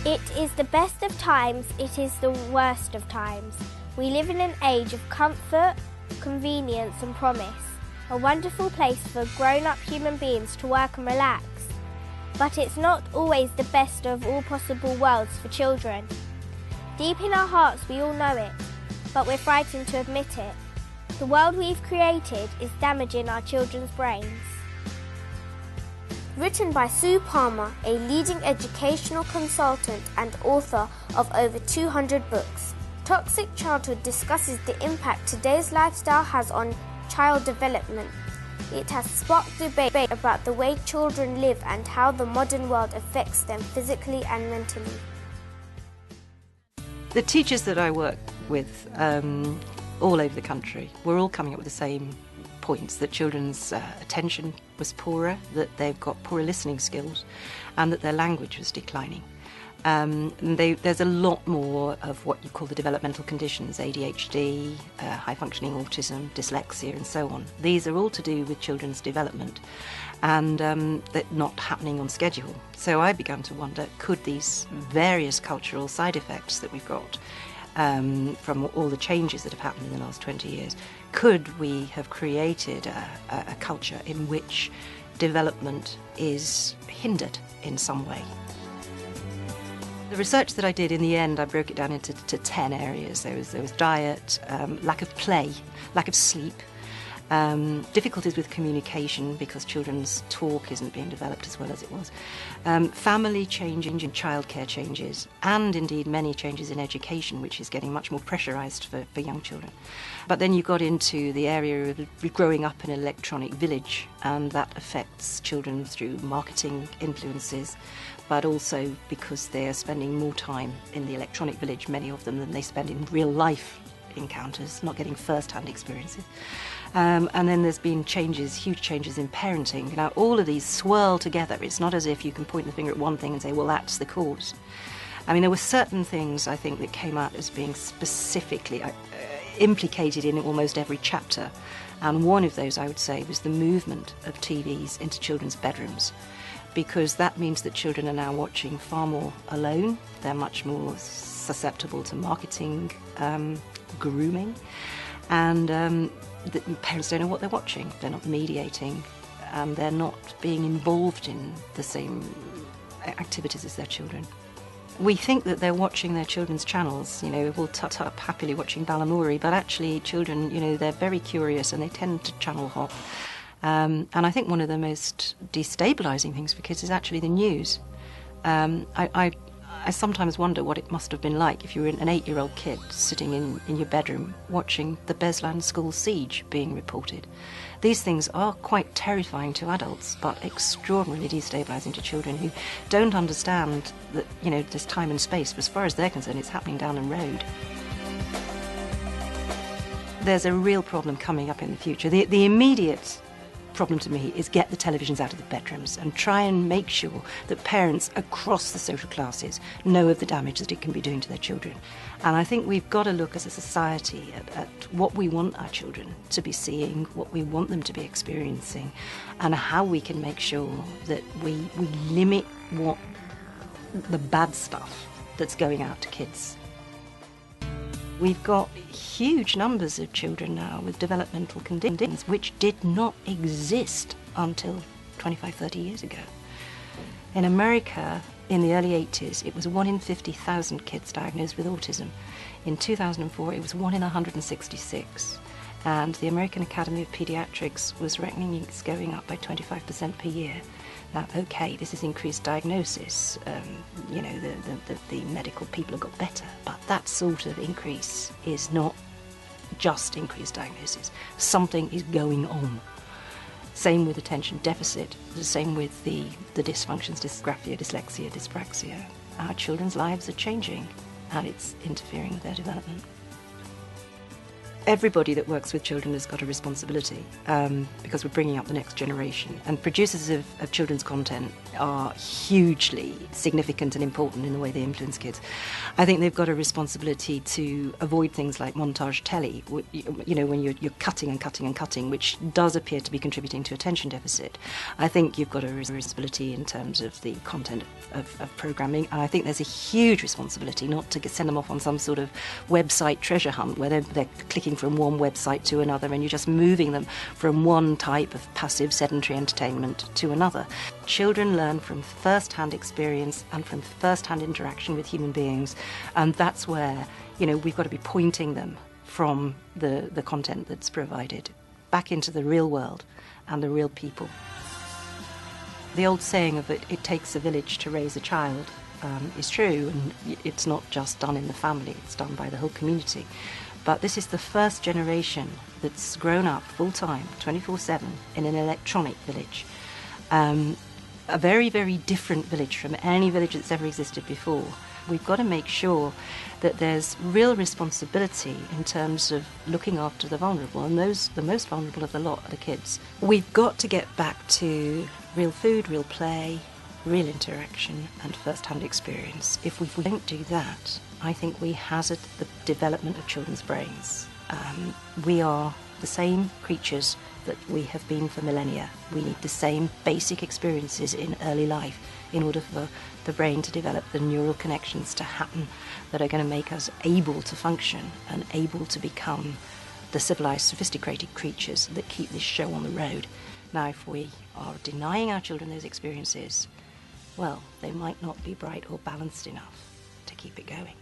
It is the best of times, it is the worst of times. We live in an age of comfort, convenience and promise. A wonderful place for grown-up human beings to work and relax. But it's not always the best of all possible worlds for children. Deep in our hearts we all know it, but we're frightened to admit it. The world we've created is damaging our children's brains. Written by Sue Palmer, a leading educational consultant and author of over 200 books. Toxic Childhood discusses the impact today's lifestyle has on child development. It has sparked debate about the way children live and how the modern world affects them physically and mentally. The teachers that I work with all over the country were all coming up with the same points, that children's attention was poorer, that they've got poorer listening skills, and that their language was declining. There's a lot more of what you call the developmental conditions, ADHD, high-functioning autism, dyslexia and so on. These are all to do with children's development and they're not happening on schedule. So I began to wonder, could these various cultural side effects that we've got from all the changes that have happened in the last 20 years, could we have created a culture in which development is hindered in some way? The research that I did, in the end, I broke it down into 10 areas. There was diet, lack of play, lack of sleep, difficulties with communication because children's talk isn't being developed as well as it was, family changing and childcare changes, and indeed many changes in education, which is getting much more pressurised for young children. But then you got into the area of growing up in an electronic village, and that affects children through marketing influences, but also because they're spending more time in the electronic village, many of them, than they spend in real life encounters, not getting first-hand experiences. And then there's been changes, huge changes in parenting. Now, all of these swirl together. It's not as if you can point the finger at one thing and say, well, that's the cause. I mean, there were certain things, I think, that came out as being specifically implicated in almost every chapter. And one of those, I would say, was the movement of TVs into children's bedrooms, because that means that children are now watching far more alone. They're much more susceptible to marketing, grooming, and the parents don't know what they're watching. They're not mediating, and they're not being involved in the same activities as their children. We think that they're watching their children's channels, you know, we'll tut up happily watching Balamory, but actually children, you know, they're very curious and they tend to channel hop. And I think one of the most destabilising things for kids is actually the news. I sometimes wonder what it must have been like if you were an 8-year-old kid sitting in your bedroom watching the Beslan school siege being reported. These things are quite terrifying to adults, but extraordinarily destabilising to children who don't understand that, you know, there's time and space. But as far as they're concerned, it's happening down the road. There's a real problem coming up in the future. The immediate problem to me is get the televisions out of the bedrooms and try and make sure that parents across the social classes know of the damage that it can be doing to their children. And I think we've got to look as a society at what we want our children to be seeing, what we want them to be experiencing, and how we can make sure that we limit the bad stuff that's going out to kids. We've got huge numbers of children now with developmental conditions which did not exist until 25, 30 years ago. In America, in the early 80s, it was 1 in 50,000 kids diagnosed with autism. In 2004, it was 1 in 166. And the American Academy of Pediatrics was reckoning it's going up by 25% per year. Now, okay, this is increased diagnosis, you know, the medical people have got better, but that sort of increase is not just increased diagnosis. Something is going on. Same with attention deficit, the same with the dysfunctions, dysgraphia, dyslexia, dyspraxia. Our children's lives are changing, and it's interfering with their development. everybody that works with children has got a responsibility, because we're bringing up the next generation. And producers of children's content are hugely significant and important in the way they influence kids. I think they've got a responsibility to avoid things like montage telly, you know, when you're cutting and cutting and cutting, which does appear to be contributing to attention deficit. I think you've got a responsibility in terms of the content of programming, and I think there's a huge responsibility not to send them off on some sort of website treasure hunt where they're clicking from one website to another and you're just moving them from one type of passive sedentary entertainment to another. Children learn from first-hand experience and from first-hand interaction with human beings, and that's where, you know, we've got to be pointing them from the content that's provided back into the real world and the real people. The old saying of it takes a village to raise a child is true, and it's not just done in the family, it's done by the whole community. But this is the first generation that's grown up full-time, 24/7, in an electronic village. A very, very different village from any village that's ever existed before. We've got to make sure that there's real responsibility in terms of looking after the vulnerable, and the most vulnerable of the lot are the kids. We've got to get back to real food, real play, real interaction and first-hand experience. If we don't do that, I think we hazard the development of children's brains. We are the same creatures that we have been for millennia. We need the same basic experiences in early life in order for the brain to develop the neural connections to happen that are going to make us able to function and able to become the civilized, sophisticated creatures that keep this show on the road. Now, if we are denying our children those experiences, well, they might not be bright or balanced enough to keep it going.